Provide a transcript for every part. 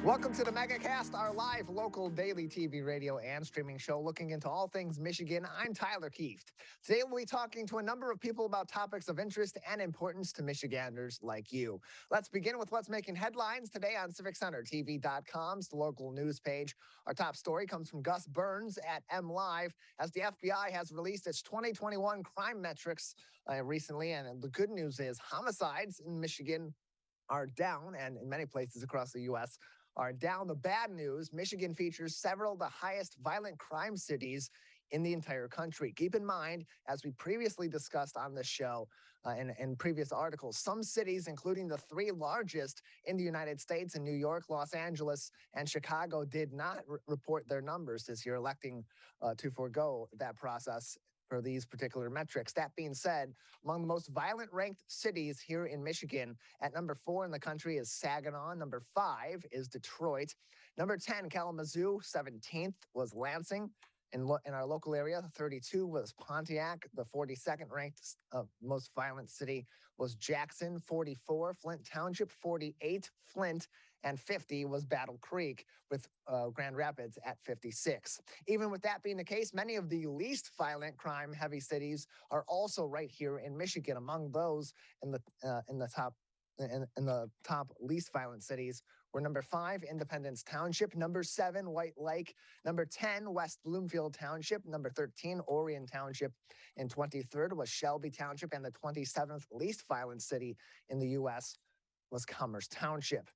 Welcome to the Megacast, our live local daily TV, radio, and streaming show looking into all things Michigan. I'm Tyler Kieft. Today we'll be talking to a number of people about topics of interest and importance to Michiganders like you. Let's begin with what's making headlines today on CivicCenterTV.com's the local news page. Our top story comes from Gus Burns at MLive as the FBI has released its 2021 crime metrics recently. And the good news is homicides in Michigan are down, and in many places across the U.S., are down. The bad news, Michigan features several of the highest violent crime cities in the entire country. Keep in mind, as we previously discussed on this show in previous articles, some cities, including the three largest in the United States in New York, Los Angeles, and Chicago, did not report their numbers this year, electing to forego that process for these particular metrics. That being said, among the most violent ranked cities here in Michigan, at number 4 in the country is Saginaw. Number 5 is Detroit. Number 10, Kalamazoo. 17th was Lansing. In our local area, 32 was Pontiac. The 42nd ranked most violent city was Jackson. 44, Flint Township. 48, Flint. And 50 was Battle Creek, with Grand Rapids at 56. Even with that being the case, many of the least violent crime-heavy cities are also right here in Michigan. Among those in the top least violent cities were number 5, Independence Township, number 7, White Lake, number 10, West Bloomfield Township, number 13, Orion Township, and 23rd was Shelby Township, and the 27th least violent city in the U.S. was Commerce Township.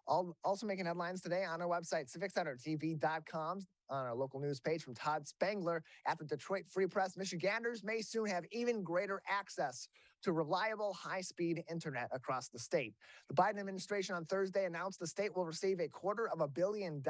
Also making headlines today on our website, CivicCenterTV.com, on our local news page from Todd Spangler at the Detroit Free Press. Michiganders may soon have even greater access to reliable, high-speed internet across the state. The Biden administration on Thursday announced the state will receive $250 million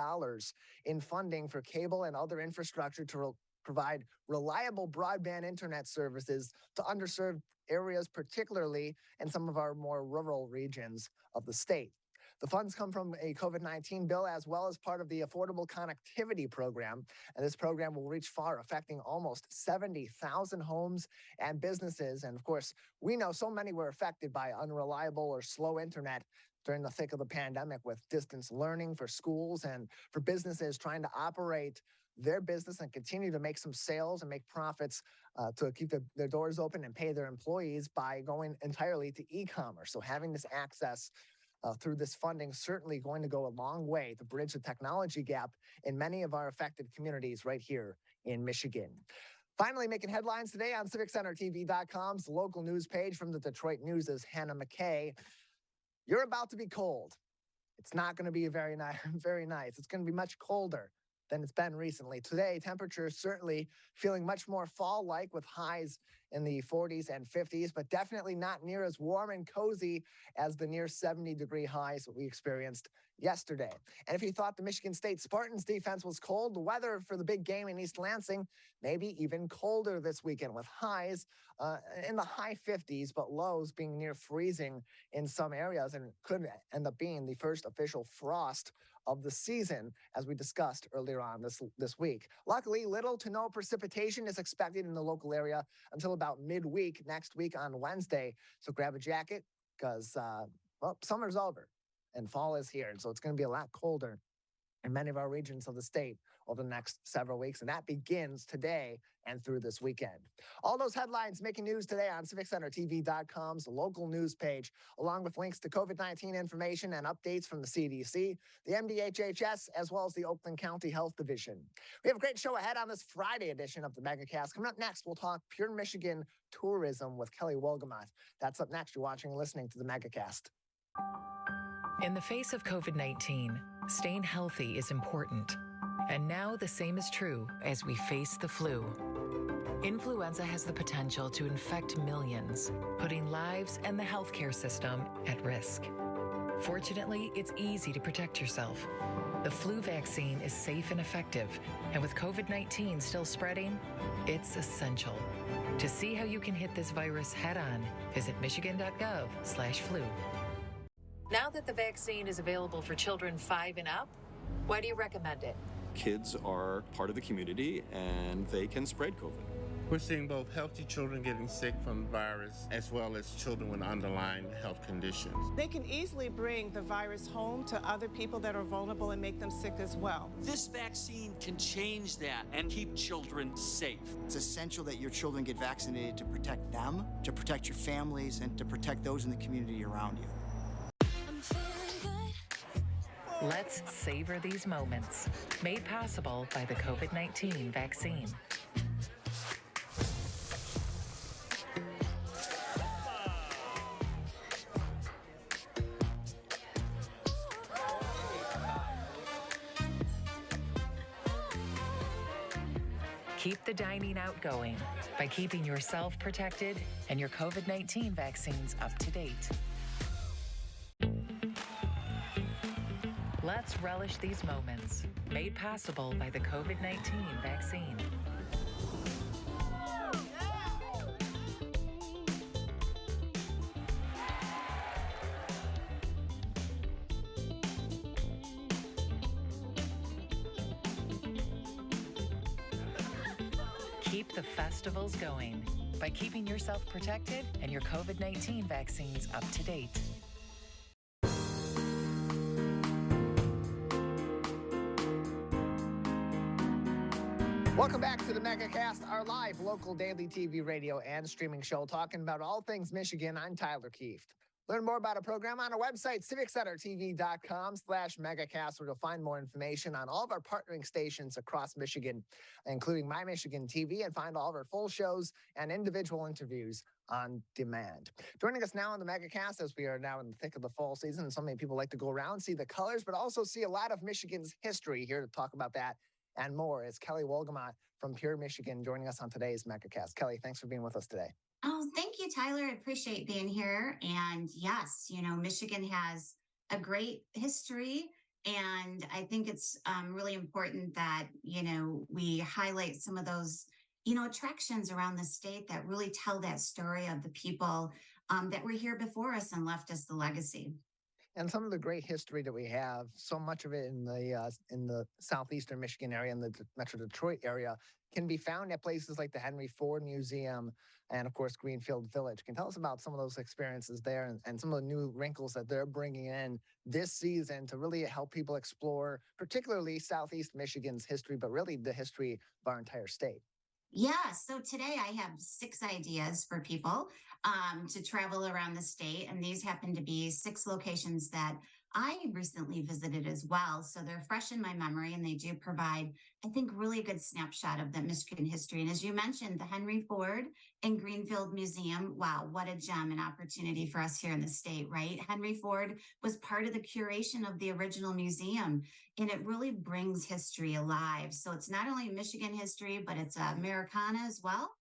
in funding for cable and other infrastructure to provide reliable broadband internet services to underserved areas, particularly in some of our more rural regions of the state. The funds come from a COVID-19 bill as well as part of the Affordable Connectivity Program. And this program will reach far, affecting almost 70,000 homes and businesses. And of course, we know so many were affected by unreliable or slow internet during the thick of the pandemic, with distance learning for schools and for businesses trying to operate their business and continue to make some sales and make profits to keep their doors open and pay their employees by going entirely to e-commerce. So having this access through this funding certainly going to go a long way to bridge the technology gap in many of our affected communities right here in Michigan. Finally, making headlines today on CivicCenterTV.com's local news page from the Detroit News' Hannah McKay. You're about to be cold. It's not going to be very nice. It's going to be much colder than it's been recently. Today, temperatures certainly feeling much more fall-like, with highs in the 40s and 50s, but definitely not near as warm and cozy as the near 70-degree highs that we experienced yesterday. And if you thought the Michigan State Spartans defense was cold, the weather for the big game in East Lansing may be even colder this weekend, with highs in the high 50s, but lows being near freezing in some areas, and could end up being the first official frost of the season, as we discussed earlier on this week. Luckily, little to no precipitation is expected in the local area until about midweek next week on Wednesday. So grab a jacket, because summer's over and fall is here. So it's going to be a lot colder in many of our regions of the state over the next several weeks. And that begins today and through this weekend. All those headlines making news today on CivicCenterTV.com's local news page, along with links to COVID-19 information and updates from the CDC, the MDHHS, as well as the Oakland County Health Division. We have a great show ahead on this Friday edition of the Megacast. Coming up next, we'll talk pure Michigan tourism with Kelly Wolgamott. That's up next. You're watching and listening to the Megacast. In the face of COVID-19, staying healthy is important. And now the same is true as we face the flu. Influenza has the potential to infect millions, putting lives and the healthcare system at risk. Fortunately, it's easy to protect yourself. The flu vaccine is safe and effective, and with COVID-19 still spreading, it's essential. To see how you can hit this virus head-on, visit michigan.gov/flu. Now that the vaccine is available for children 5 and up, why do you recommend it? Kids are part of the community and they can spread COVID. We're seeing both healthy children getting sick from the virus as well as children with underlying health conditions. They can easily bring the virus home to other people that are vulnerable and make them sick as well. This vaccine can change that and keep children safe. It's essential that your children get vaccinated to protect them, to protect your families, and to protect those in the community around you. Let's savor these moments. Made possible by the COVID-19 vaccine. Keep the dining out going by keeping yourself protected and your COVID-19 vaccines up to date. Let's relish these moments, made possible by the COVID-19 vaccine. Keep the festivals going by keeping yourself protected and your COVID-19 vaccines up to date. Welcome back to the Megacast, our live local daily TV, radio, and streaming show talking about all things Michigan. I'm Tyler Kieft. Learn more about our program on our website, civiccentertv.com/megacast, where you'll find more information on all of our partnering stations across Michigan, including My Michigan TV, and find all of our full shows and individual interviews on demand. Joining us now on the Megacast, as we are now in the thick of the fall season, and so many people like to go around, see the colors, but also see a lot of Michigan's history. Here to talk about that and more is Kelly Wolgamott from Pure Michigan, joining us on today's Megacast. Kelly, thanks for being with us today. Oh, thank you, Tyler. I appreciate being here. And yes, Michigan has a great history. And I think it's really important that, we highlight some of those, attractions around the state that really tell that story of the people that were here before us and left us the legacy. And some of the great history that we have, so much of it in the southeastern Michigan area and the Metro Detroit area, can be found at places like the Henry Ford Museum and, of course, Greenfield Village. Can you tell us about some of those experiences there and some of the new wrinkles that they're bringing in this season to really help people explore, particularly Southeast Michigan's history, but really the history of our entire state? Yeah, so today I have 6 ideas for people to travel around the state, and these happen to be 6 locations that I recently visited as well. So they're fresh in my memory, and they do provide, I think, really a good snapshot of the Michigan history. And as you mentioned, the Henry Ford and Greenfield Museum, wow, what a gem and opportunity for us here in the state, right? Henry Ford was part of the curation of the original museum, and it really brings history alive. So it's not only Michigan history, but it's Americana as well.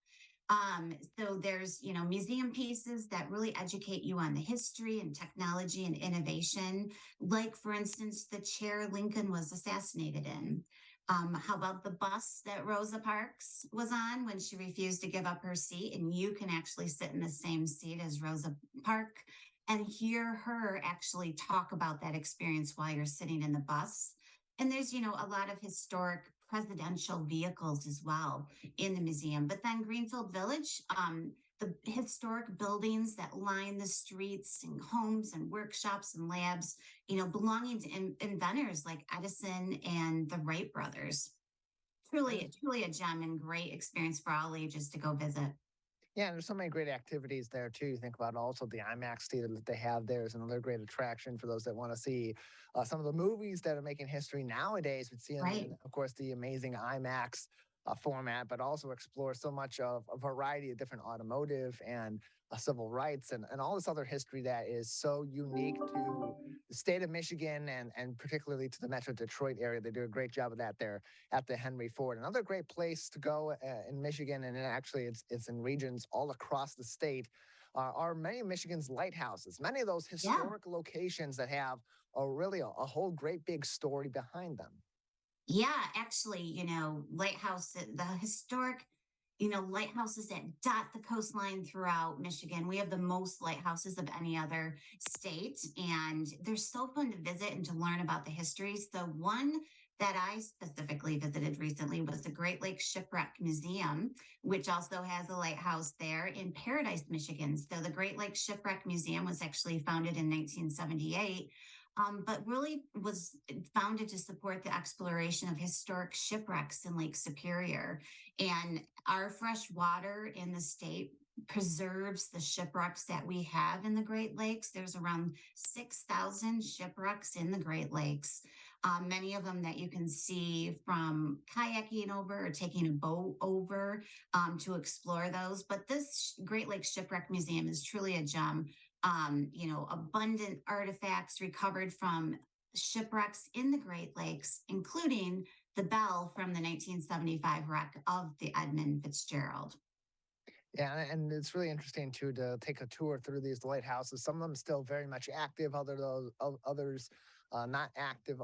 So there's, museum pieces that really educate you on the history and technology and innovation. Like, for instance, the chair Lincoln was assassinated in. How about the bus that Rosa Parks was on when she refused to give up her seat? And you can actually sit in the same seat as Rosa Parks and hear her actually talk about that experience while you're sitting in the bus. And there's, a lot of historic presidential vehicles as well in the museum. But then Greenfield Village, the historic buildings that line the streets and homes and workshops and labs, belonging to inventors like Edison and the Wright brothers. Truly a gem and great experience for all ages to go visit. Yeah, and there's so many great activities there, too. You think about also the IMAX theater that they have there is another great attraction for those that want to see some of the movies that are making history nowadays. We'd see, of course, the amazing IMAX format, but also explore so much of a variety of different automotive and civil rights and all this other history that is so unique to the state of Michigan and particularly to the Metro Detroit area. They do a great job of that there at the Henry Ford. Another great place to go in Michigan, and actually it's in regions all across the state, are many of Michigan's lighthouses. Many of those historic locations that have a whole great big story behind them. Yeah, actually, lighthouse, the historic, lighthouses that dot the coastline throughout Michigan. We have the most lighthouses of any other state, and they're so fun to visit and to learn about the histories. The one that I specifically visited recently was the Great Lakes Shipwreck Museum, which also has a lighthouse there in Paradise, Michigan. So the Great Lakes Shipwreck Museum was actually founded in 1978, but really was founded to support the exploration of historic shipwrecks in Lake Superior. And our fresh water in the state preserves the shipwrecks that we have in the Great Lakes. There's around 6,000 shipwrecks in the Great Lakes. Many of them that you can see from kayaking over or taking a boat over to explore those. But this Great Lakes Shipwreck Museum is truly a gem. Abundant artifacts recovered from shipwrecks in the Great Lakes, including the bell from the 1975 wreck of the Edmund Fitzgerald. Yeah, and it's really interesting too to take a tour through these lighthouses. Some of them still very much active, others not active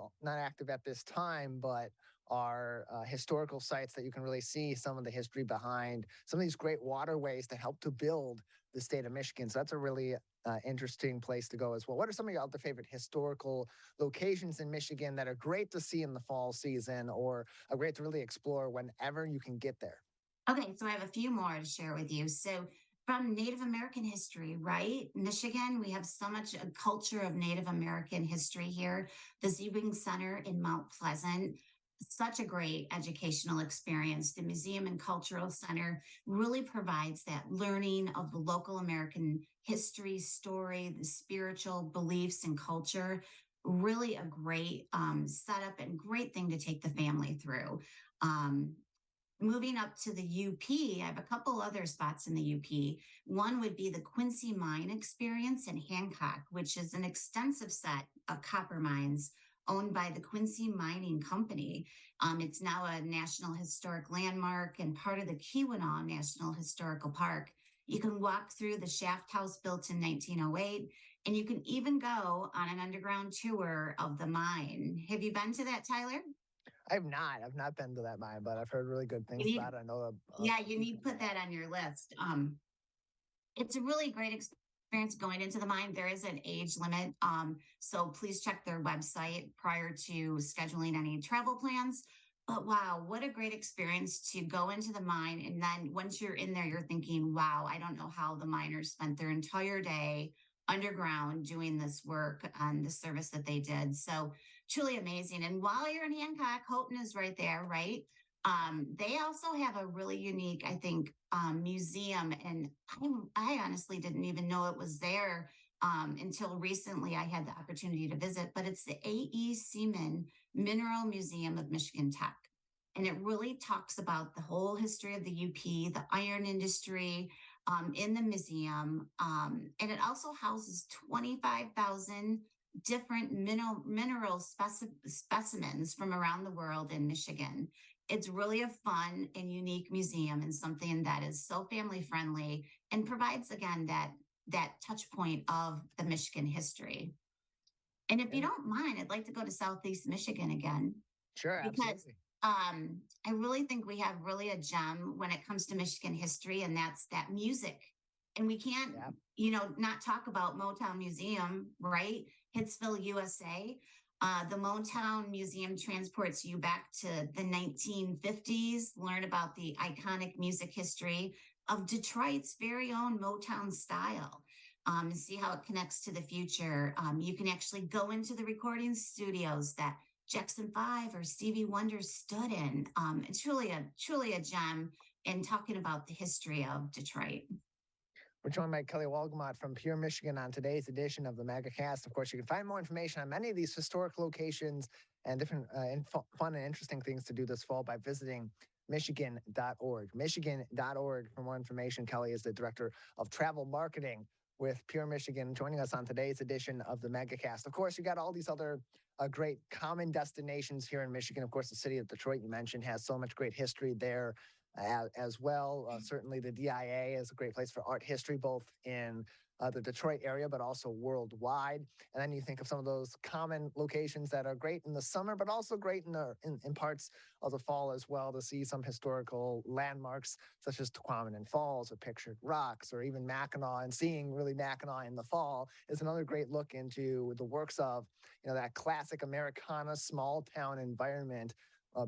at this time, but are historical sites that you can really see some of the history behind some of these great waterways that help to build the state of Michigan. So that's a really interesting place to go as well. What are some of your other favorite historical locations in Michigan that are great to see in the fall season or are great to really explore whenever you can get there? Okay, so I have a few more to share with you. So from Native American history, right? Michigan, we have so much a culture of Native American history here. The Seaman Center in Mount Pleasant, such a great educational experience. The Museum and Cultural Center really provides that learning of the local American history, story, the spiritual beliefs and culture. Really a great setup and great thing to take the family through. Moving up to the UP, I have a couple other spots in the UP. One would be the Quincy Mine Experience in Hancock, which is an extensive set of copper mines owned by the Quincy Mining Company. It's now a National Historic Landmark and part of the Keweenaw National Historical Park. You can walk through the shaft house built in 1908, and you can even go on an underground tour of the mine. Have you been to that, Tyler? I've not been to that mine, but I've heard really good things about it. I know you need to put that on your list. It's a really great experience going into the mine. There is an age limit, so please check their website prior to scheduling any travel plans. But wow, what a great experience to go into the mine. And then once you're in there, you're thinking, wow, I don't know how the miners spent their entire day underground doing this work and the service that they did. So truly amazing. And while you're in Hancock, Houghton is right there, right? They also have a really unique, I think, museum. And I honestly didn't even know it was there until recently I had the opportunity to visit, but it's the A.E. Seaman Mineral Museum of Michigan Tech. And it really talks about the whole history of the UP, the iron industry, in the museum. And it also houses 25,000 different mineral specimens from around the world in Michigan. It's really a fun and unique museum and something that is so family friendly and provides, again, that touch point of the Michigan history. And if you don't mind, I'd like to go to Southeast Michigan again. Sure, absolutely. I really think we have really a gem when it comes to Michigan history, and that's that music. And we can't, not talk about Motown Museum, right? Hitsville, USA. The Motown Museum transports you back to the 1950s, learn about the iconic music history of Detroit's very own Motown style, and see how it connects to the future. You can actually go into the recording studios that Jackson 5 or Stevie Wonder stood in. It's truly a gem in talking about the history of Detroit. We're joined by Kelly Wolgamott from Pure, Michigan on today's edition of the Megacast. Of course, you can find more information on many of these historic locations and different fun and interesting things to do this fall by visiting Michigan.org. Michigan.org for more information. Kelly is the Director of Travel Marketing with Pure Michigan, joining us on today's edition of the Megacast. Of course, you got all these other great common destinations here in Michigan. Of course, the city of Detroit, you mentioned, has so much great history there. as well. Certainly the DIA is a great place for art history, both in the Detroit area, but also worldwide. And then you think of some of those common locations that are great in the summer, but also great in parts of the fall as well, to see some historical landmarks such as Tequamanon Falls or Pictured Rocks or even Mackinac. And seeing really Mackinac in the fall is another great look into the works of, that classic Americana small town environment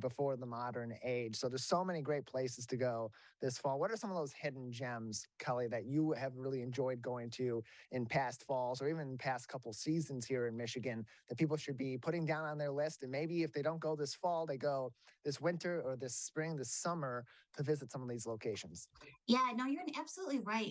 before the modern age. So there's so many great places to go this fall. What are some of those hidden gems, Kelly, that you have really enjoyed going to in past falls or even past couple seasons here in Michigan that people should be putting down on their list? And maybe if they don't go this fall, they go this winter or this spring, this summer to visit some of these locations. Yeah, no, you're absolutely right.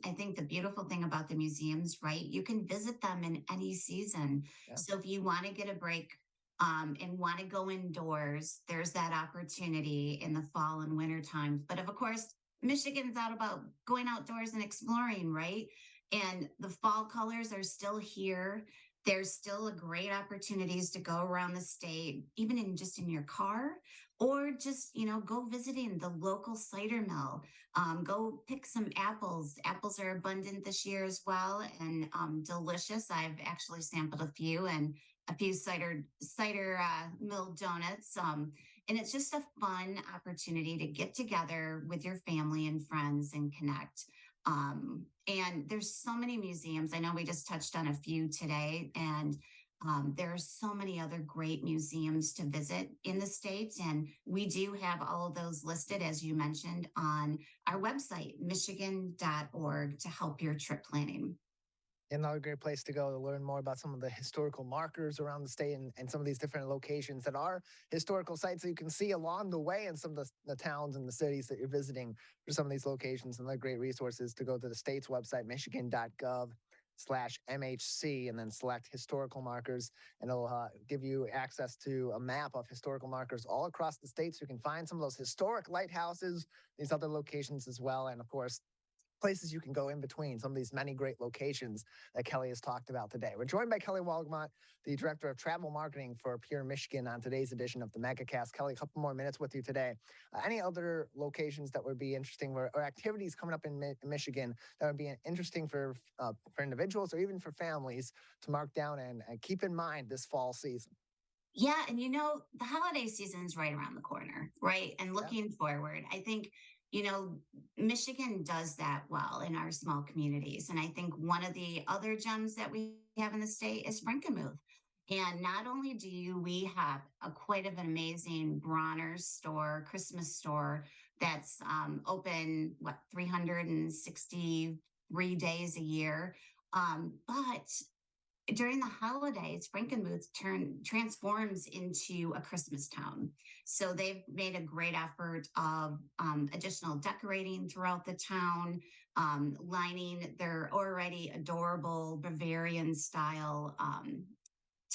I think the beautiful thing about the museums, right? You can visit them in any season. Yeah. So if you want to get a break and want to go indoors, there's that opportunity in the fall and winter times. But of course, Michigan's out about going outdoors and exploring, right? And the fall colors are still here. There's still a great opportunities to go around the state, even in your car, or just, go visiting the local cider mill. Go pick some apples. Apples are abundant this year as well and delicious. I've actually sampled a few and a few cider mill donuts. And it's just a fun opportunity to get together with your family and friends and connect. And there's so many museums. I know we just touched on a few today, and there are so many other great museums to visit in the state. And we do have all of those listed, as you mentioned, on our website, michigan.org, to help your trip planning. Another great place to go to learn more about some of the historical markers around the state and some of these different locations that are historical sites that you can see along the way in some of the towns and the cities that you're visiting for some of these locations. And they're great resources to go to the state's website, michigan.gov/MHC, and then select historical markers. And it'll give you access to a map of historical markers all across the state. So you can find some of those historic lighthouses, these other locations as well. And of course, places you can go in between some of these many great locations that Kelly has talked about today. We're joined by Kelly Wolgamott, the Director of Travel Marketing for Pure Michigan, on today's edition of the Megacast. Kelly, a couple more minutes with you today. Any other locations that would be interesting or activities coming up in Michigan that would be interesting for individuals or even for families to mark down and keep in mind this fall season? Yeah, and the holiday season's right around the corner, right? And looking forward, I think Michigan does that well in our small communities. And I think one of the other gems that we have in the state is Frankenmuth. And not only do we have quite of an amazing Bronner's store, Christmas store that's open, 363 days a year, but during the holidays, Frankenmuth transforms into a Christmas town. So they've made a great effort of additional decorating throughout the town, lining their already adorable Bavarian style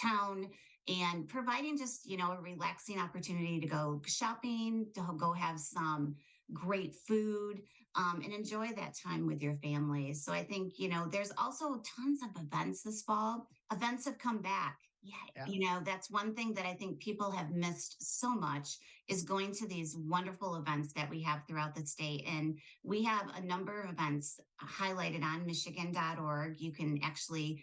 town, and providing just, a relaxing opportunity to go shopping, to go have some great food, and enjoy that time with your family. So I think, there's also tons of events this fall. Events have come back. Yeah. That's one thing that I think people have missed so much is going to these wonderful events that we have throughout the state. And we have a number of events highlighted on michigan.org. You can actually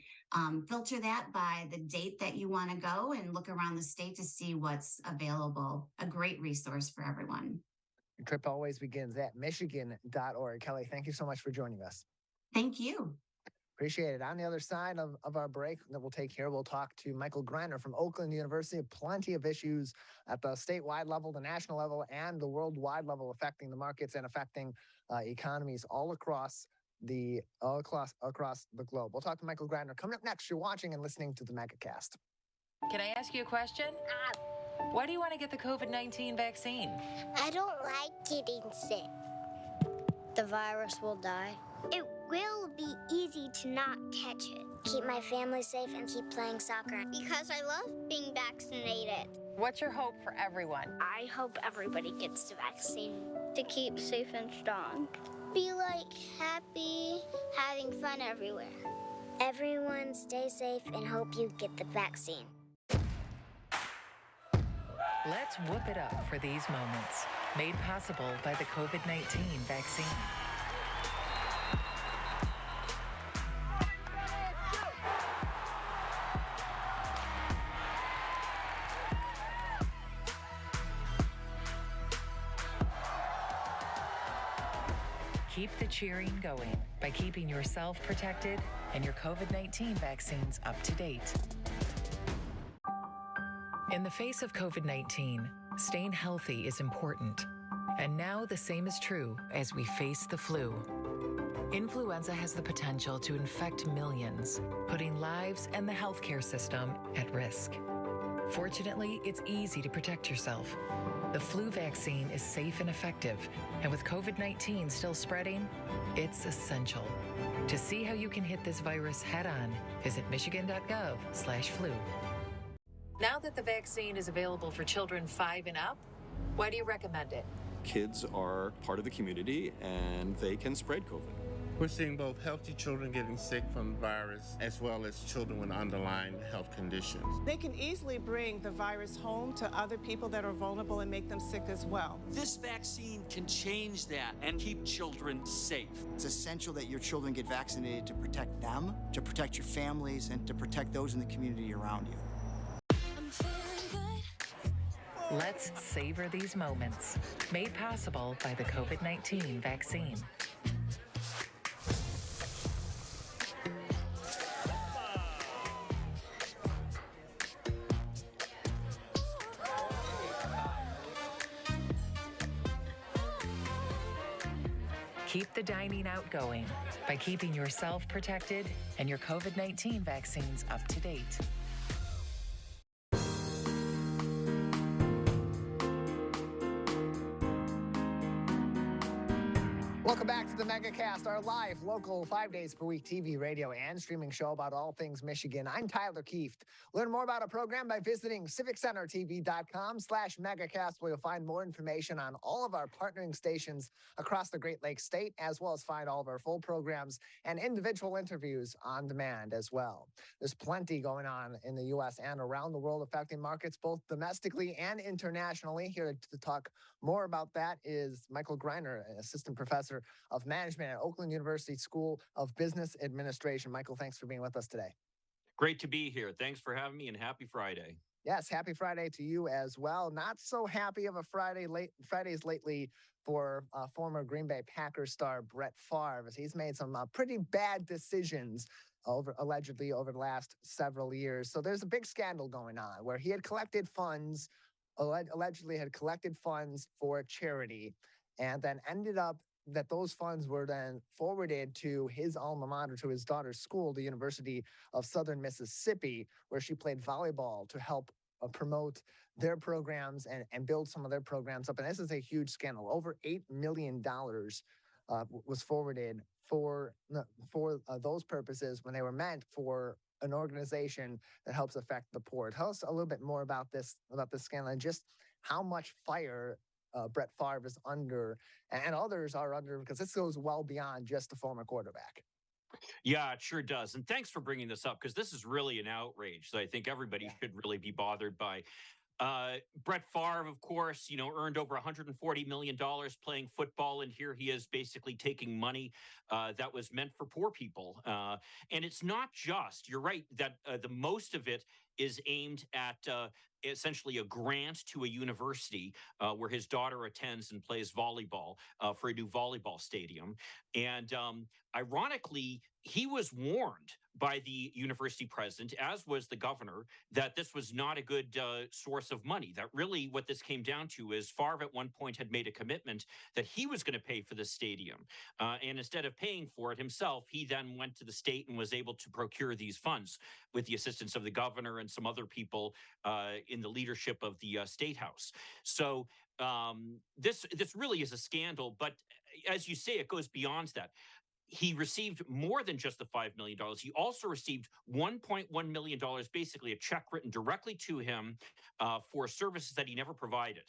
filter that by the date that you want to go and look around the state to see what's available. A great resource for everyone. Your trip always begins at michigan.org. Kelly, thank you so much for joining us. Thank you. Appreciate it. On the other side of our break that we'll take here, we'll talk to Michael Greiner from Oakland University. Plenty of issues at the statewide level, the national level, and the worldwide level affecting the markets and affecting economies all across the globe. We'll talk to Michael Greiner. Coming up next, you're watching and listening to the Megacast. Can I ask you a question? Why do you want to get the COVID-19 vaccine? I don't like getting sick. The virus will die. It will be easy to not catch it. Keep my family safe and keep playing soccer. Because I love being vaccinated. What's your hope for everyone? I hope everybody gets the vaccine to keep safe and strong. Be happy, having fun everywhere. Everyone stay safe and hope you get the vaccine. Let's whoop it up for these moments. Made possible by the COVID-19 vaccine. Keep the cheering going by keeping yourself protected and your COVID-19 vaccines up to date. In the face of COVID-19, staying healthy is important. And now the same is true as we face the flu. Influenza has the potential to infect millions, putting lives and the healthcare system at risk. Fortunately, it's easy to protect yourself. The flu vaccine is safe and effective, and with COVID-19 still spreading, it's essential. To see how you can hit this virus head-on, visit michigan.gov/flu. Now that the vaccine is available for children 5 and up, why do you recommend it? Kids are part of the community, and they can spread COVID. We're seeing both healthy children getting sick from the virus as well as children with underlying health conditions. They can easily bring the virus home to other people that are vulnerable and make them sick as well. This vaccine can change that and keep children safe. It's essential that your children get vaccinated to protect them, to protect your families, and to protect those in the community around you. Let's savor these moments. Made possible by the COVID-19 vaccine. Keep the dining out going by keeping yourself protected and your COVID-19 vaccines up to date. Welcome back to the Megacast, our live, local, 5 days per week TV, radio, and streaming show about all things Michigan. I'm Tyler Kieft. Learn more about our program by visiting civiccentertv.com/Megacast, where you'll find more information on all of our partnering stations across the Great Lakes State, as well as find all of our full programs and individual interviews on demand as well. There's plenty going on in the U.S. and around the world affecting markets, both domestically and internationally. Here to talk more about that is Michael Greiner, an assistant professor of management at Oakland University School of Business Administration. Michael, thanks for being with us today. Great to be here. Thanks for having me, and happy Friday. Yes, happy Friday to you as well. Not so happy of a Fridays lately for former Green Bay Packers star Brett Favre, as he's made some pretty bad decisions allegedly over the last several years. So there's a big scandal going on where he had collected funds, allegedly had collected funds for a charity, and then ended up that those funds were then forwarded to his alma mater, to his daughter's school, the University of Southern Mississippi, where she played volleyball to help promote their programs and build some of their programs up. And this is a huge scandal. Over $8 million was forwarded for those purposes when they were meant for an organization that helps affect the poor. Tell us a little bit more about this scandal and just how much fire Brett Favre is under, and others are under, because this goes well beyond just the former quarterback. Yeah, it sure does. And thanks for bringing this up, because this is really an outrage that I think everybody should really be bothered by. Brett Favre, of course, earned over $140 million playing football, and here he is basically taking money that was meant for poor people. And it's not just, you're right, that the most of it is aimed at essentially a grant to a university where his daughter attends and plays volleyball for a new volleyball stadium. And ironically, he was warned by the university president, as was the governor, that this was not a good source of money. That really what this came down to is Favre at one point had made a commitment that he was going to pay for the stadium. And instead of paying for it himself, he then went to the state and was able to procure these funds with the assistance of the governor and some other people in the leadership of the State House. So this really is a scandal. But as you say, it goes beyond that. He received more than just the $5 million. He also received $1.1 million, basically a check written directly to him for services that he never provided.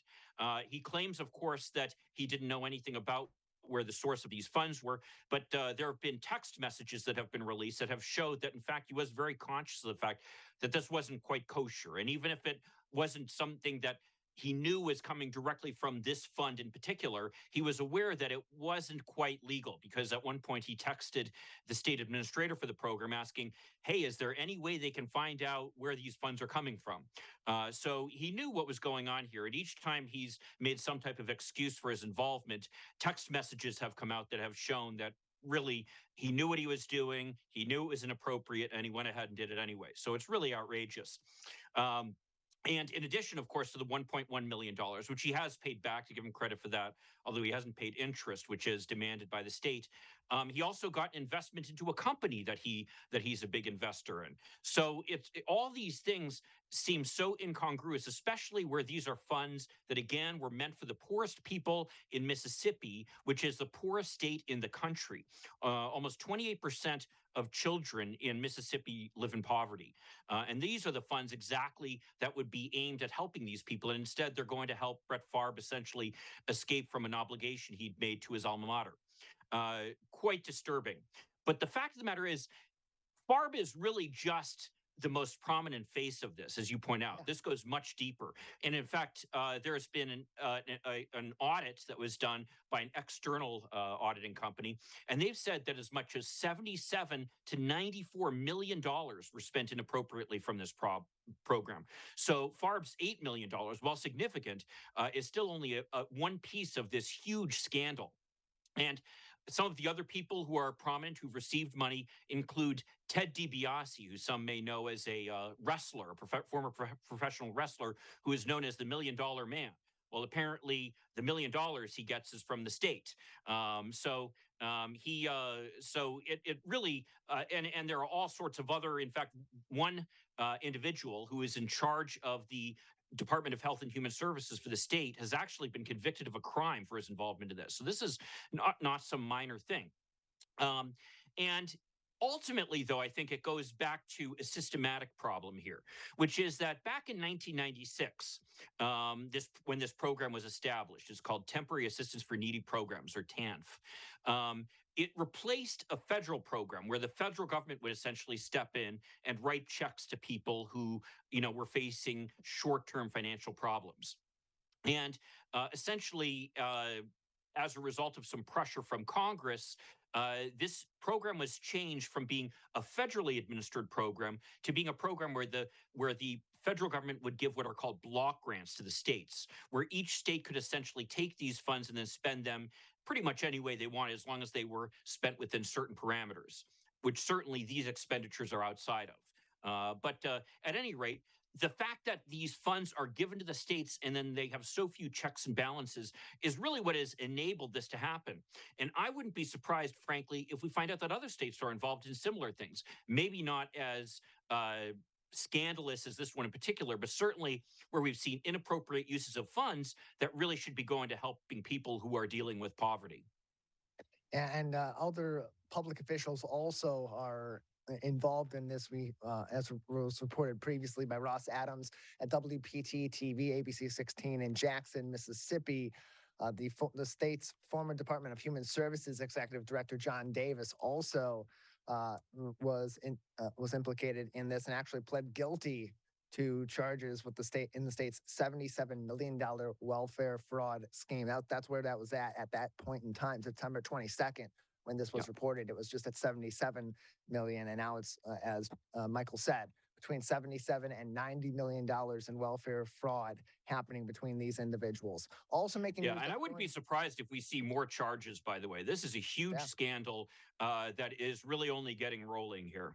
He claims, of course, that he didn't know anything about where the source of these funds were, but there have been text messages that have been released that have showed that, in fact, he was very conscious of the fact that this wasn't quite kosher. And even if it wasn't something that he knew was coming directly from this fund in particular, he was aware that it wasn't quite legal, because at one point he texted the state administrator for the program asking, hey, is there any way they can find out where these funds are coming from? So he knew what was going on here. And each time he's made some type of excuse for his involvement, text messages have come out that have shown that really he knew what he was doing, he knew it was inappropriate, and he went ahead and did it anyway. So it's really outrageous. And in addition, of course, to the $1.1 million, which he has paid back, to give him credit for that, although he hasn't paid interest, which is demanded by the state, he also got investment into a company that he's a big investor in. So all these things seem so incongruous, especially where these are funds that, again, were meant for the poorest people in Mississippi, which is the poorest state in the country. Almost 28% of children in Mississippi live in poverty. And these are the funds exactly that would be aimed at helping these people. And instead, they're going to help Brett Favre essentially escape from an obligation he'd made to his alma mater. Quite disturbing. But the fact of the matter is, Favre is really just the most prominent face of this, as you point out. Yeah. This goes much deeper. And in fact, there has been an audit that was done by an external auditing company, and they've said that as much as $77 to $94 million were spent inappropriately from this program. So Favre's $8 million, while significant, is still only one piece of this huge scandal. And some of the other people who are prominent who've received money include Ted DiBiase, who some may know as a wrestler, former professional wrestler, who is known as the $1 Million Man. Well, apparently the $1 million he gets is from the state. So it really, and there are all sorts of other, in fact, one individual who is in charge of the Department of Health and Human Services for the state has actually been convicted of a crime for his involvement in this. So this is not some minor thing. And ultimately, though, I think it goes back to a systematic problem here, which is that back in 1996, when this program was established, it's called Temporary Assistance for Needy Programs, or TANF. It replaced a federal program where the federal government would essentially step in and write checks to people who, were facing short-term financial problems. And essentially, as a result of some pressure from Congress, this program was changed from being a federally administered program to being a program where the federal government would give what are called block grants to the states, where each state could essentially take these funds and then spend them pretty much any way they wanted, as long as they were spent within certain parameters, which certainly these expenditures are outside of. But at any rate, the fact that these funds are given to the states and then they have so few checks and balances is really what has enabled this to happen. And I wouldn't be surprised, frankly, if we find out that other states are involved in similar things. Maybe not as scandalous as this one in particular, but certainly where we've seen inappropriate uses of funds that really should be going to helping people who are dealing with poverty. And other public officials also are involved in this. As was reported previously by Ross Adams at WPT TV, ABC 16 in Jackson, Mississippi. The state's former Department of Human Services Executive Director John Davis also was implicated in this and actually pled guilty to charges with the state's $77 million welfare fraud scheme. That's where that was at that point in time, September 22nd. When this was reported, it was just at 77 million, and now it's, as Michael said, between 77 and $90 million in welfare fraud happening between these individuals. Also making and I wouldn't be surprised if we see more charges. By the way, this is a huge scandal that is really only getting rolling here.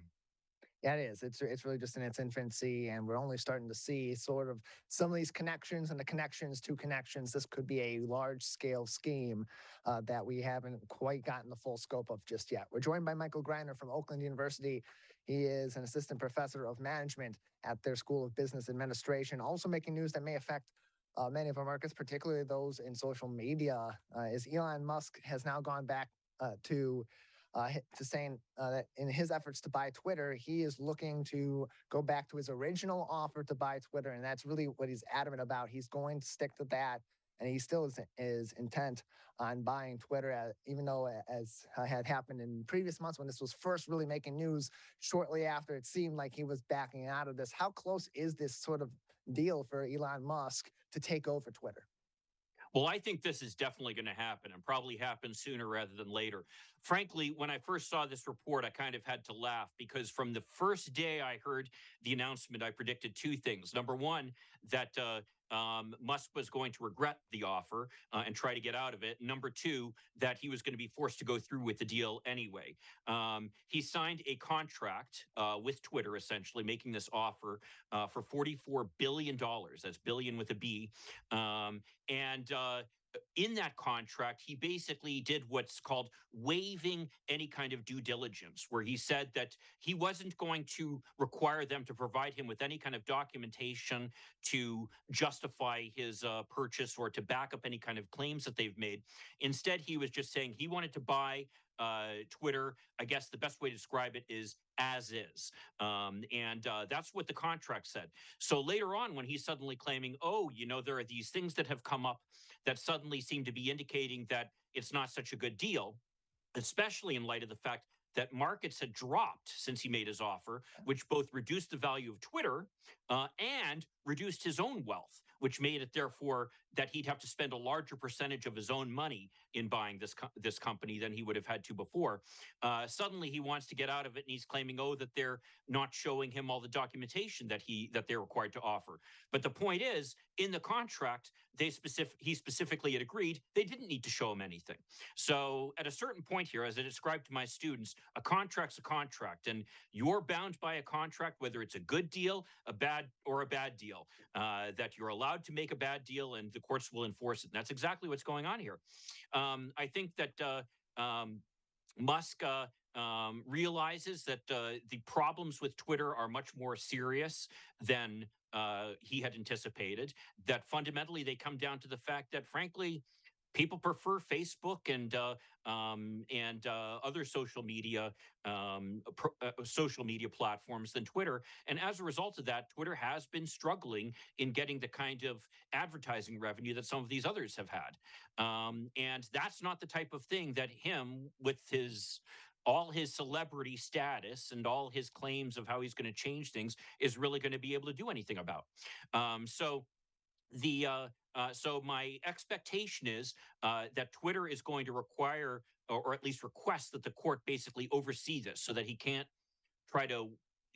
Yeah, it is. It's really just in its infancy, and we're only starting to see sort of some of these connections and the connections to connections. This could be a large-scale scheme that we haven't quite gotten the full scope of just yet. We're joined by Michael Greiner from Oakland University. He is an assistant professor of management at their School of Business Administration. Also making news that may affect many of our markets, particularly those in social media, is Elon Musk has now gone back to saying that in his efforts to buy Twitter, he is looking to go back to his original offer to buy Twitter, and that's really what he's adamant about. He's going to stick to that, and he still is intent on buying Twitter, even though, as had happened in previous months when this was first really making news, shortly after it seemed like he was backing out of this. How close is this sort of deal for Elon Musk to take over Twitter? Well, I think this is definitely going to happen and probably happen sooner rather than later. Frankly, when I first saw this report, I kind of had to laugh because from the first day I heard the announcement, I predicted two things. Number one, that Musk was going to regret the offer and try to get out of it. Number two, that he was going to be forced to go through with the deal anyway. He signed a contract with Twitter, essentially making this offer for $44 billion. That's billion with a B. In that contract, he basically did what's called waiving any kind of due diligence, where he said that he wasn't going to require them to provide him with any kind of documentation to justify his purchase or to back up any kind of claims that they've made. Instead, he was just saying he wanted to buy Twitter. I guess the best way to describe it is as is. That's what the contract said. So later on, when he's suddenly claiming, oh, there are these things that have come up that suddenly seem to be indicating that it's not such a good deal, especially in light of the fact that markets had dropped since he made his offer, which both reduced the value of Twitter and reduced his own wealth, which made it therefore that he'd have to spend a larger percentage of his own money in buying this company than he would have had to before. Suddenly he wants to get out of it, and he's claiming, oh, that they're not showing him all the documentation that they're required to offer. But the point is, in the contract, he specifically had agreed they didn't need to show him anything. So at a certain point here, as I described to my students, a contract's a contract, and you're bound by a contract, whether it's a good deal, a bad deal, that you're allowed to make a bad deal and the courts will enforce it. And that's exactly what's going on here. I think that Musk realizes that the problems with Twitter are much more serious than he had anticipated, that fundamentally they come down to the fact that, frankly, people prefer Facebook and other social media platforms than Twitter. And as a result of that, Twitter has been struggling in getting the kind of advertising revenue that some of these others have had. And that's not the type of thing that him, with all his celebrity status and all his claims of how he's going to change things, is really going to be able to do anything about. So my expectation is that Twitter is going to require, or at least request, that the court basically oversee this, so that he can't try to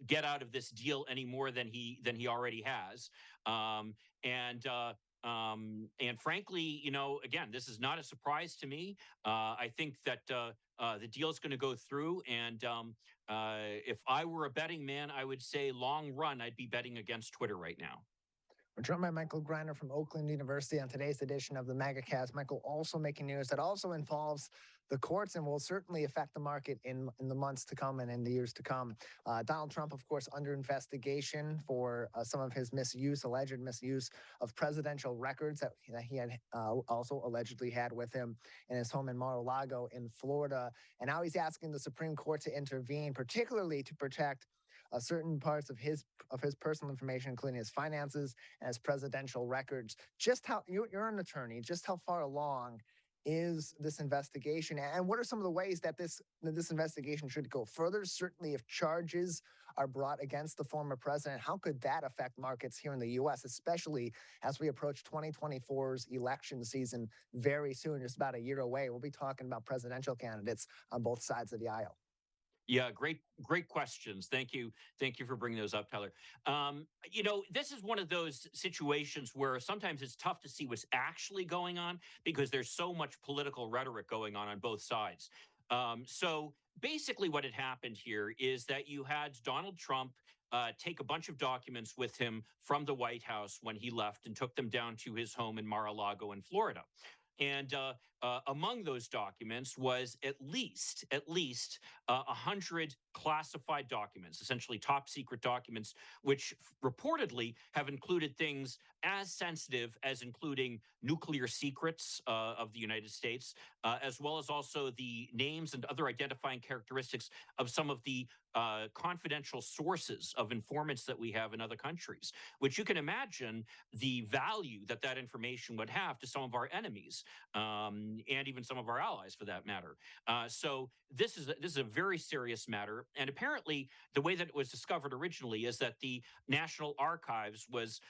get out of this deal any more than he already has. And frankly, again, this is not a surprise to me. I think that the deal is going to go through. And if I were a betting man, I would say long run, I'd be betting against Twitter right now. We're joined by Michael Greiner from Oakland University on today's edition of the Megacast. Michael, also making news that also involves the courts and will certainly affect the market in the months to come and in the years to come. Donald Trump, of course, under investigation for some of his alleged misuse of presidential records that he had also allegedly had with him in his home in Mar-a-Lago in Florida. And now he's asking the Supreme Court to intervene, particularly to protect certain parts of his personal information, including his finances and his presidential records. Just how you're an attorney, just how far along is this investigation, and what are some of the ways that this investigation should go further? Certainly, if charges are brought against the former president, how could that affect markets here in the U.S., especially as we approach 2024's election season very soon, just about a year away? We'll be talking about presidential candidates on both sides of the aisle. Yeah, great questions. Thank you for bringing those up, Tyler. This is one of those situations where sometimes it's tough to see what's actually going on because there's so much political rhetoric going on both sides. So basically what had happened here is that you had Donald Trump take a bunch of documents with him from the White House when he left and took them down to his home in Mar-a-Lago in Florida. And among those documents was at least 100 classified documents, essentially top secret documents, which reportedly have included things as sensitive as including nuclear secrets of the United States, as well as also the names and other identifying characteristics of some of the confidential sources of informants that we have in other countries, which you can imagine the value that information would have to some of our enemies. and even some of our allies, for that matter. So this is a very serious matter, and apparently the way that it was discovered originally is that the National Archives was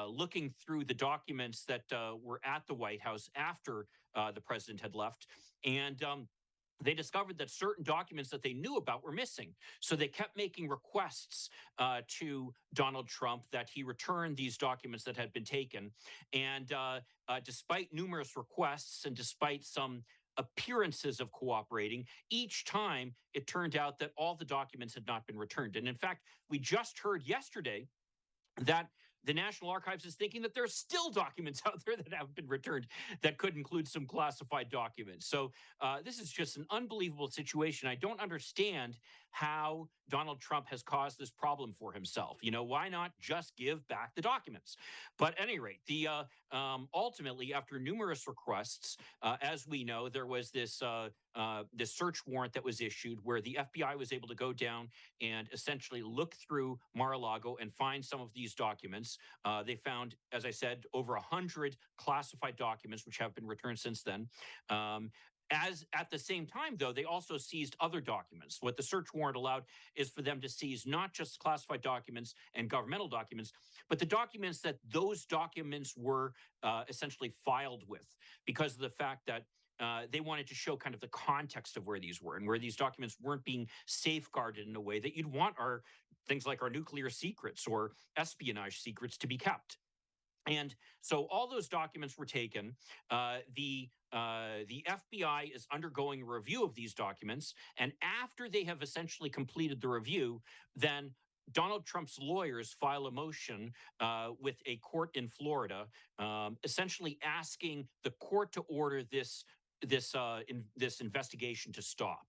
looking through the documents that were at the White House after the president had left, and they discovered that certain documents that they knew about were missing. So they kept making requests to Donald Trump that he return these documents that had been taken. And despite numerous requests and despite some appearances of cooperating, each time it turned out that all the documents had not been returned. And in fact, we just heard yesterday that the National Archives is thinking that there's still documents out there that haven't been returned that could include some classified documents. So this is just an unbelievable situation. I don't understand how Donald Trump has caused this problem for himself. You know, why not just give back the documents? But at any rate, the ultimately, after numerous requests, as we know, there was this search warrant that was issued where the FBI was able to go down and essentially look through Mar-a-Lago and find some of these documents. They found, as I said, over 100 classified documents, which have been returned since then. As at the same time, though, they also seized other documents. What the search warrant allowed is for them to seize not just classified documents and governmental documents, but the documents that those documents were essentially filed with, because of the fact that they wanted to show kind of the context of where these were and where these documents weren't being safeguarded in a way that you'd want our things like our nuclear secrets or espionage secrets to be kept. And so all those documents were taken. The FBI is undergoing a review of these documents. And after they have essentially completed the review, then Donald Trump's lawyers file a motion with a court in Florida, essentially asking the court to order this investigation to stop.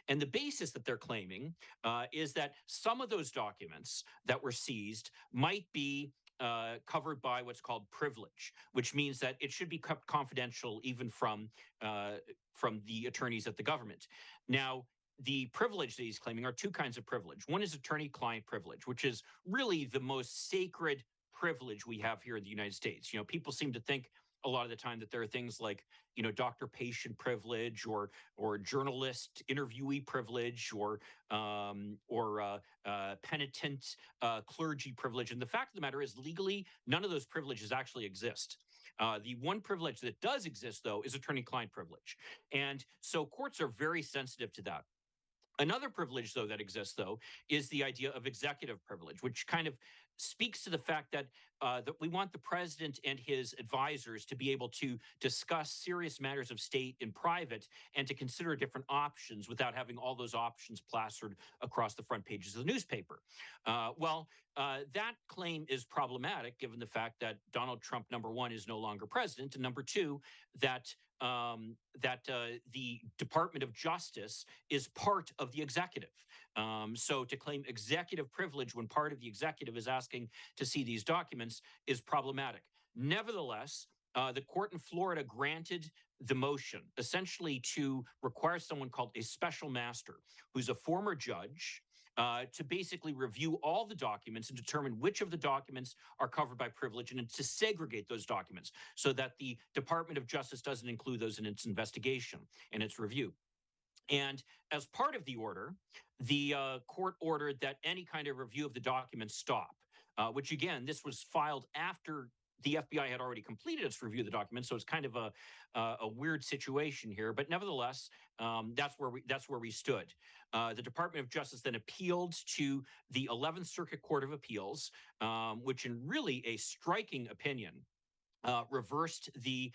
And the basis that they're claiming is that some of those documents that were seized might be covered by what's called privilege, which means that it should be kept confidential even from the attorneys at the government. Now, the privilege that he's claiming are two kinds of privilege. One is attorney-client privilege, which is really the most sacred privilege we have here in the United States. You know, people seem to think a lot of the time that there are things like, you know, doctor-patient privilege or journalist interviewee privilege or penitent clergy privilege. And the fact of the matter is, legally, none of those privileges actually exist. The one privilege that does exist, though, is attorney-client privilege. And so courts are very sensitive to that. Another privilege, though, that exists, though, is the idea of executive privilege, which kind of speaks to the fact that that we want the president and his advisors to be able to discuss serious matters of state in private and to consider different options without having all those options plastered across the front pages of the newspaper. That claim is problematic given the fact that Donald Trump, number one, is no longer president, and number two, that the Department of Justice is part of the executive. So to claim executive privilege when part of the executive is asking to see these documents is problematic. Nevertheless, the court in Florida granted the motion essentially to require someone called a special master, who's a former judge, to basically review all the documents and determine which of the documents are covered by privilege and to segregate those documents so that the Department of Justice doesn't include those in its investigation and its review. And as part of the order, the court ordered that any kind of review of the documents stop, which again, this was filed after the FBI had already completed its review of the documents, so it's kind of a weird situation here. But nevertheless, that's where we stood. The Department of Justice then appealed to the 11th Circuit Court of Appeals, which, in really a striking opinion, reversed the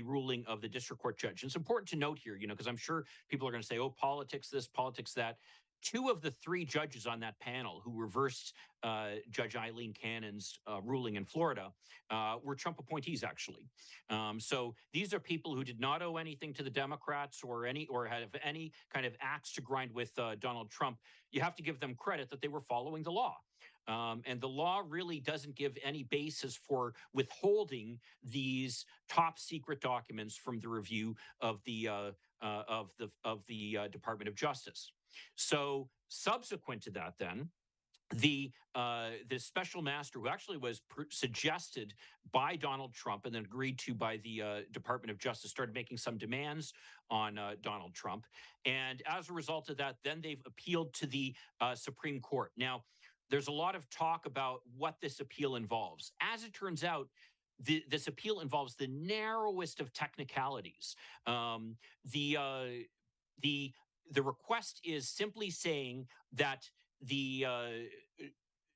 ruling of the district court judge. And it's important to note here, you know, because I'm sure people are going to say, "Oh, politics this, politics that." Two of the three judges on that panel who reversed Judge Eileen Cannon's ruling in Florida were Trump appointees, actually. So these are people who did not owe anything to the Democrats or have any kind of axe to grind with Donald Trump. You have to give them credit that they were following the law. And the law really doesn't give any basis for withholding these top secret documents from the review of the Department of Justice. So subsequent to that, then, the special master, who actually was suggested by Donald Trump and then agreed to by the Department of Justice, started making some demands on Donald Trump. And as a result of that, then they've appealed to the Supreme Court. Now, there's a lot of talk about what this appeal involves. As it turns out, this appeal involves the narrowest of technicalities. The request is simply saying that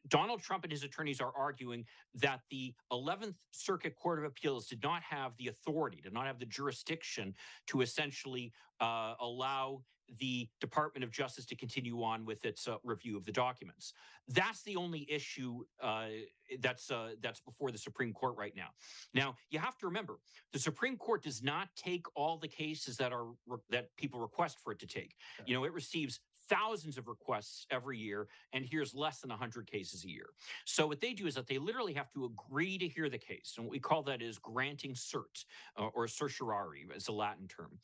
Donald Trump and his attorneys are arguing that the 11th Circuit Court of Appeals did not have the authority, did not have the jurisdiction to essentially allow the Department of Justice to continue on with its review of the documents. That's the only issue that's before the Supreme Court right now. Now, you have to remember, the Supreme Court does not take all the cases that people request for it to take. Sure. You know, it receives thousands of requests every year and hears less than 100 cases a year. So what they do is that they literally have to agree to hear the case. And what we call that is granting cert, or certiorari as a Latin term.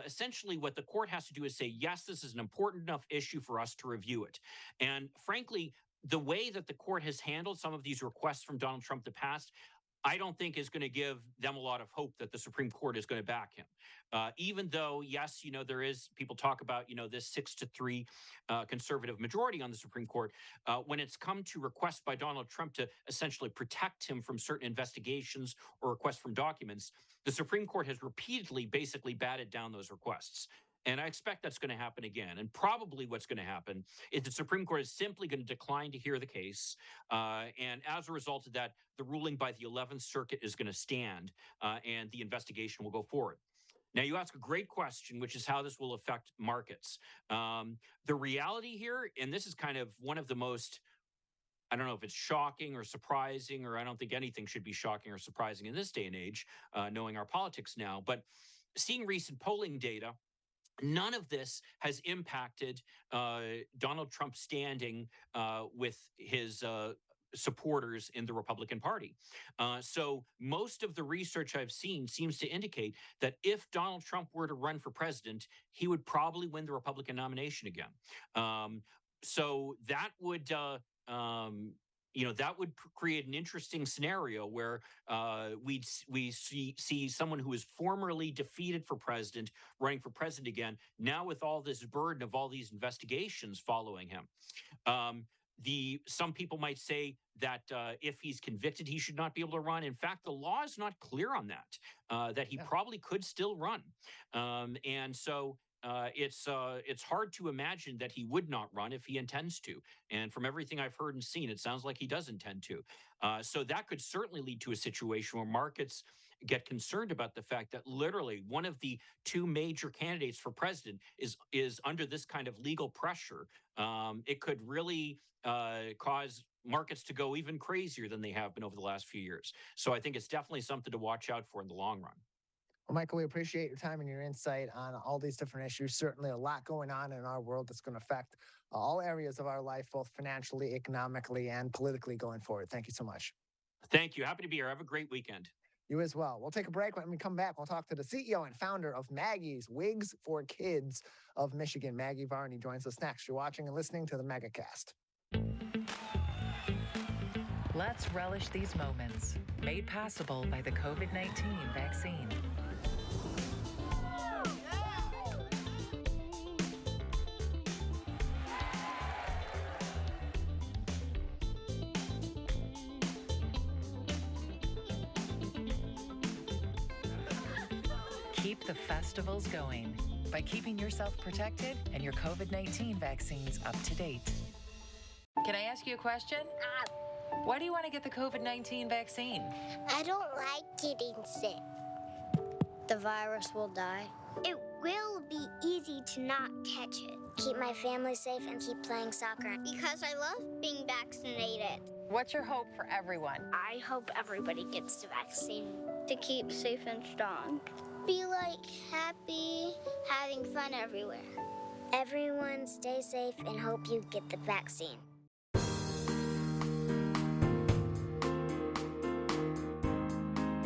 Essentially what the court has to do is say, yes, this is an important enough issue for us to review it. And frankly, the way that the court has handled some of these requests from Donald Trump in the past, I don't think is going to give them a lot of hope that the Supreme Court is going to back him. Even though, yes, you know, there is, people talk about, you know, this 6-3 conservative majority on the Supreme Court. When it's come to requests by Donald Trump to essentially protect him from certain investigations or requests from documents, the Supreme Court has repeatedly basically batted down those requests. And I expect that's going to happen again. And probably what's going to happen is the Supreme Court is simply going to decline to hear the case. And as a result of that, the ruling by the 11th Circuit is going to stand and the investigation will go forward. Now, you ask a great question, which is how this will affect markets. The reality here, and this is kind of one of the most, I don't know if it's shocking or surprising, or I don't think anything should be shocking or surprising in this day and age, knowing our politics now, but seeing recent polling data, none of this has impacted Donald Trump's standing with his supporters in the Republican Party. So most of the research I've seen seems to indicate that if Donald Trump were to run for president, he would probably win the Republican nomination again. So that would that would create an interesting scenario where we see someone who was formerly defeated for president running for president again, now with all this burden of all these investigations following him. Some people might say that if he's convicted, he should not be able to run. In fact, the law is not clear on that he probably could still run. And so it's hard to imagine that he would not run if he intends to. And from everything I've heard and seen, it sounds like he does intend to. So that could certainly lead to a situation where markets get concerned about the fact that literally one of the two major candidates for president is under this kind of legal pressure. It could really cause markets to go even crazier than they have been over the last few years. So I think it's definitely something to watch out for in the long run. Well, Michael, we appreciate your time and your insight on all these different issues. Certainly a lot going on in our world that's going to affect all areas of our life, both financially, economically, and politically going forward. Thank you so much. Thank you. Happy to be here. Have a great weekend. You as well. We'll take a break. When we come back, we'll talk to the CEO and founder of Maggie's Wigs for Kids of Michigan. Maggie Varney joins us next. You're watching and listening to the Megacast. Let's relish these moments, made possible by the COVID-19 vaccine. Keep the festivals going by keeping yourself protected and your COVID-19 vaccines up to date. Can I ask you a question? Why do you want to get the COVID-19 vaccine? I don't like getting sick. The virus will die. It will be easy to not catch it. Keep my family safe and keep playing soccer. Because I love being vaccinated. What's your hope for everyone? I hope everybody gets the vaccine. To keep safe and strong. Be like happy, having fun everywhere. Everyone stay safe and hope you get the vaccine.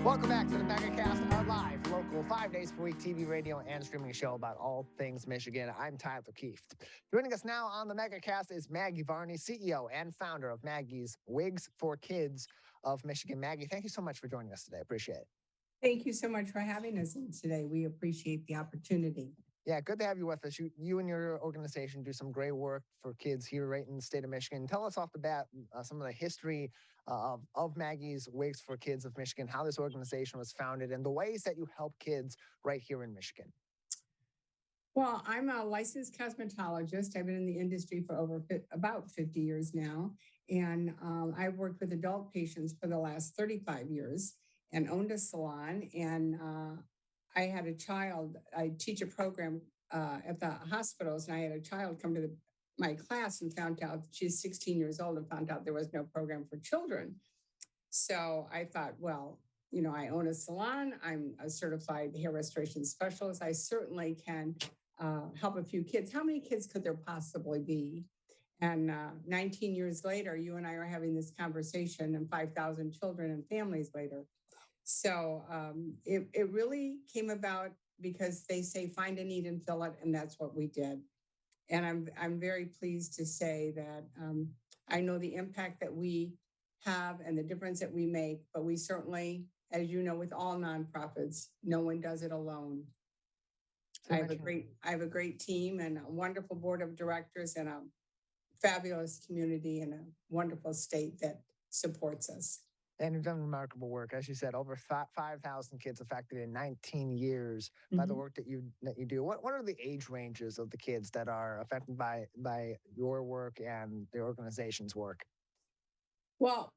Welcome back to the Megacast, our live, local, 5 days per week TV, radio, and streaming show about all things Michigan. I'm Tyler Kieft. Joining us now on the Megacast is Maggie Varney, CEO and founder of Maggie's Wigs for Kids of Michigan. Maggie, thank you so much for joining us today. Appreciate it. Thank you so much for having us in today. We appreciate the opportunity. Yeah, good to have you with us. You and your organization do some great work for kids here right in the state of Michigan. Tell us off the bat some of the history of Maggie's Wigs for Kids of Michigan, how this organization was founded, and the ways that you help kids right here in Michigan. Well, I'm a licensed cosmetologist. I've been in the industry for about 50 years now, and I've worked with adult patients for the last 35 years and owned a salon. And I had a child, I teach a program at the hospitals, and I had a child come to my class and found out she's 16 years old and found out there was no program for children. So I thought, well, you know, I own a salon. I'm a certified hair restoration specialist. I certainly can help a few kids. How many kids could there possibly be? And 19 years later, you and I are having this conversation, and 5,000 children and families later. So it really came about because they say find a need and fill it, and that's what we did. And I'm very pleased to say that I know the impact that we have and the difference that we make, but we certainly, as you know, with all nonprofits, no one does it alone. I have a great team and a wonderful board of directors and a fabulous community and a wonderful state that supports us. And you've done remarkable work. As you said, over 5,000 kids affected in 19 years by the work that you do. What are the age ranges of the kids that are affected by your work and the organization's work? Well,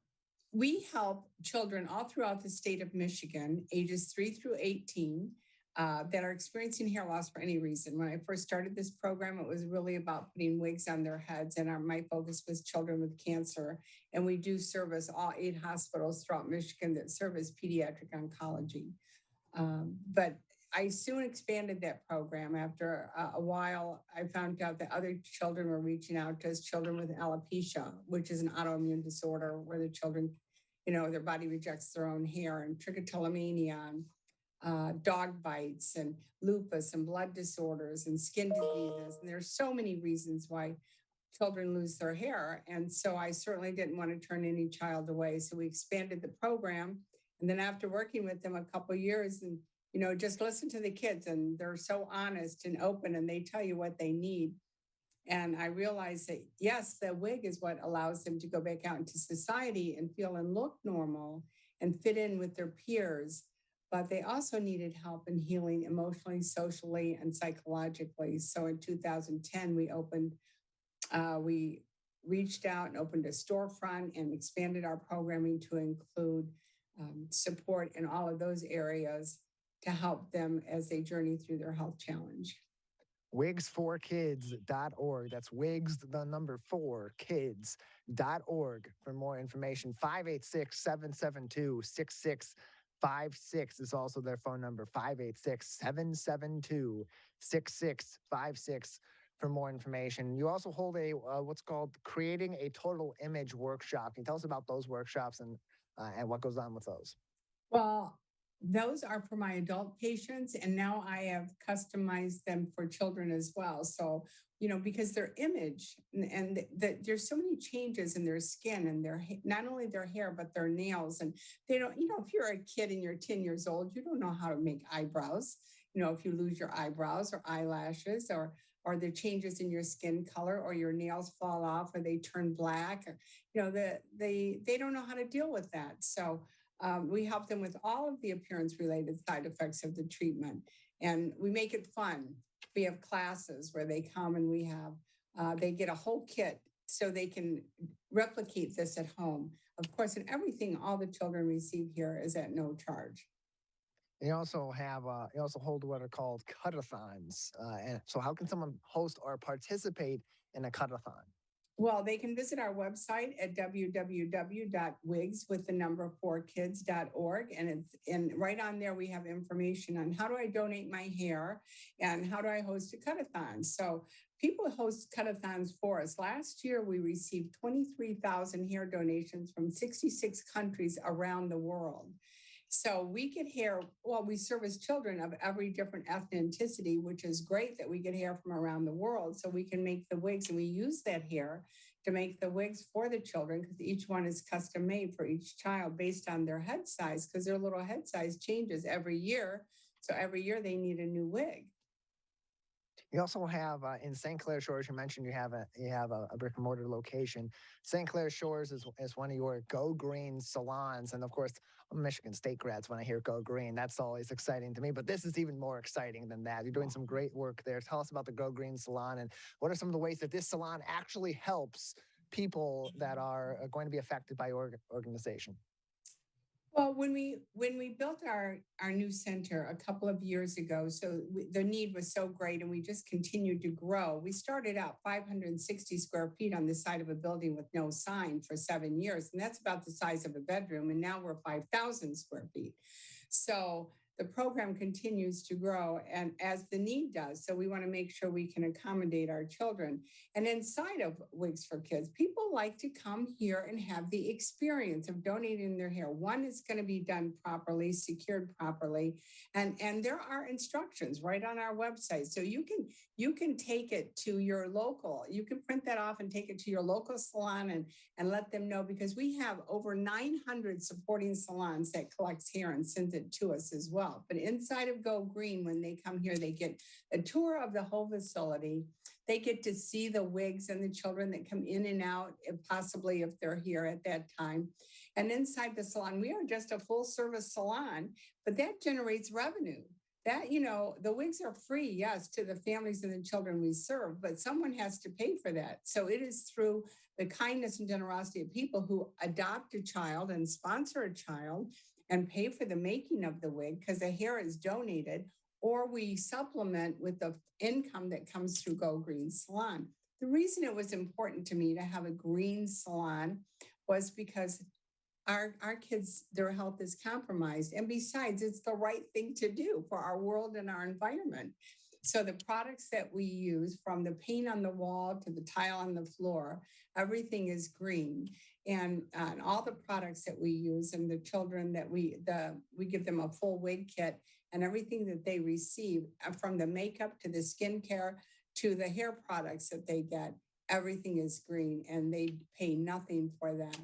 we help children all throughout the state of Michigan, ages 3 through 18, that are experiencing hair loss for any reason. When I first started this program, it was really about putting wigs on their heads, and my focus was children with cancer. And we do service all 8 hospitals throughout Michigan that service pediatric oncology. But I soon expanded that program. After a while, I found out that other children were reaching out to us, children with alopecia, which is an autoimmune disorder where the children, you know, their body rejects their own hair, and trichotillomania, and dog bites, and lupus, and blood disorders, and skin diseases. And there's so many reasons why children lose their hair. And so I certainly didn't want to turn any child away. So we expanded the program. And then after working with them a couple of years, and, you know, just listen to the kids, and they're so honest and open, and they tell you what they need. And I realized that, yes, the wig is what allows them to go back out into society and feel and look normal and fit in with their peers. But they also needed help in healing emotionally, socially, and psychologically. So in 2010, we reached out and opened a storefront and expanded our programming to include support in all of those areas to help them as they journey through their health challenge. Wigs4kids.org. That's wigs, the number 4, kids.org for more information. 586-772-6656 is also their phone number, 586-772-6656 for more information. You also hold a what's called Creating a Total Image workshop. Can you tell us about those workshops and what goes on with those? Well, those are for my adult patients, and now I have customized them for children as well. So, you know, because their image and there's so many changes in their skin and their, not only their hair, but their nails. And they don't, you know, if you're a kid and you're 10 years old, you don't know how to make eyebrows. You know, if you lose your eyebrows or eyelashes, or the changes in your skin color, or your nails fall off, or they turn black, or, you know, they don't know how to deal with that. So we help them with all of the appearance-related side effects of the treatment, and we make it fun. We have classes where they come, and we have they get a whole kit so they can replicate this at home. Of course, and everything all the children receive here is at no charge. You also hold what are called Cutathons. And so how can someone host or participate in a Cutathon? Well, they can visit our website at www.wigs4kids.org. And right on there, we have information on how do I donate my hair and how do I host a Cutathon. So people host Cutathons for us. Last year, we received 23,000 hair donations from 66 countries around the world. So we get hair, well, we service children of every different ethnicity, which is great that we get hair from around the world. So we can make the wigs, and we use that hair to make the wigs for the children, because each one is custom made for each child based on their head size, because their little head size changes every year. So every year they need a new wig. You also have in St. Clair Shores. You mentioned you have a brick and mortar location. St. Clair Shores is one of your Go Green salons, and of course, I'm Michigan State grads. When I hear Go Green, that's always exciting to me. But this is even more exciting than that. You're doing some great work there. Tell us about the Go Green Salon, and what are some of the ways that this salon actually helps people that are going to be affected by your organization? Well, when we built our new center a couple of years ago, the need was so great, and we just continued to grow. We started out 560 square feet on the side of a building with no sign for 7 years, and that's about the size of a bedroom. And now we're 5,000 square feet. So the program continues to grow, and as the need does. So we want to make sure we can accommodate our children. And inside of Wigs for Kids, people like to come here and have the experience of donating their hair. One is going to be done properly, secured properly, and there are instructions right on our website. So you can take it to your local. You can print that off and take it to your local salon and let them know, because we have over 900 supporting salons that collects hair and sends it to us as well. But inside of Go Green, when they come here, they get a tour of the whole facility. They get to see the wigs and the children that come in and out, if they're here at that time. And inside the salon, we are just a full service salon, but that generates revenue. That, the wigs are free, yes, to the families and the children we serve, but someone has to pay for that. So it is through the kindness and generosity of people who adopt a child and sponsor a child and pay for the making of the wig, because the hair is donated, or we supplement with the income that comes through Go Green Salon. The reason it was important to me to have a green salon was because our kids, their health is compromised. And besides, it's the right thing to do for our world and our environment. So the products that we use, from the paint on the wall to the tile on the floor, everything is green. And all the products that we use, and the children that we give them a full wig kit, and everything that they receive, from the makeup to the skincare to the hair products that they get, everything is green, and they pay nothing for that.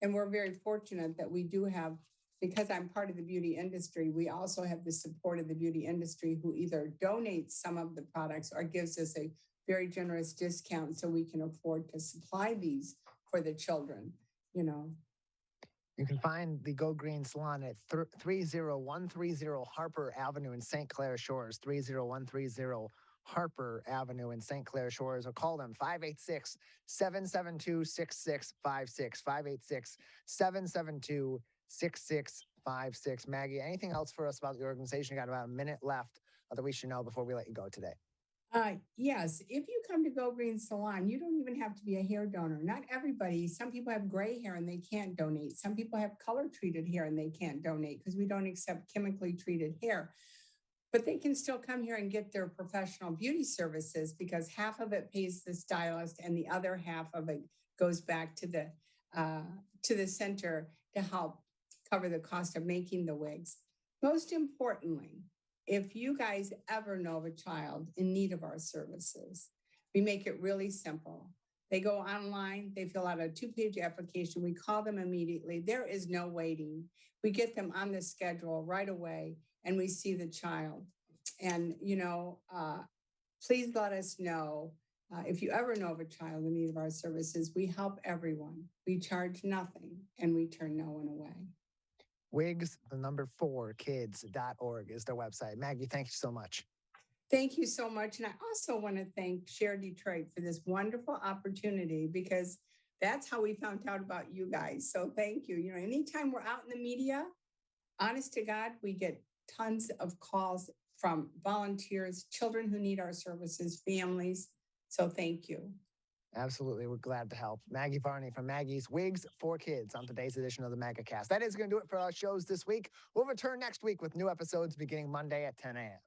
And we're very fortunate that we do have, because I'm part of the beauty industry, we also have the support of the beauty industry, who either donates some of the products or gives us a very generous discount so we can afford to supply these for the children, You can find the Go Green Salon at 30130 Harper Avenue in St. Clair Shores, 30130 Harper Avenue in St. Clair Shores, or call them 586-772-6656, 586-772-6656. Maggie, anything else for us about the organization? You got about a minute left that we should know before we let you go today. Yes, if you come to Go Green Salon, you don't even have to be a hair donor. Not everybody. Some people have gray hair and they can't donate. Some people have color treated hair and they can't donate because we don't accept chemically treated hair. But they can still come here and get their professional beauty services, because half of it pays the stylist and the other half of it goes back to the center to help cover the cost of making the wigs. Most importantly, if you guys ever know of a child in need of our services, we make it really simple. They go online, they fill out a 2-page application. We call them immediately. There is no waiting. We get them on the schedule right away, and we see the child. And, please let us know if you ever know of a child in need of our services. We help everyone. We charge nothing, and we turn no one away. Wigs4kids.org is their website. Maggie, thank you so much. Thank you so much. And I also want to thank Share Detroit for this wonderful opportunity, because that's how we found out about you guys. So thank you. Anytime we're out in the media, honest to God, we get tons of calls from volunteers, children who need our services, families. So thank you. Absolutely. We're glad to help. Maggie Varney from Maggie's Wigs for Kids on today's edition of the Megacast. That is going to do it for our shows this week. We'll return next week with new episodes beginning Monday at 10 a.m.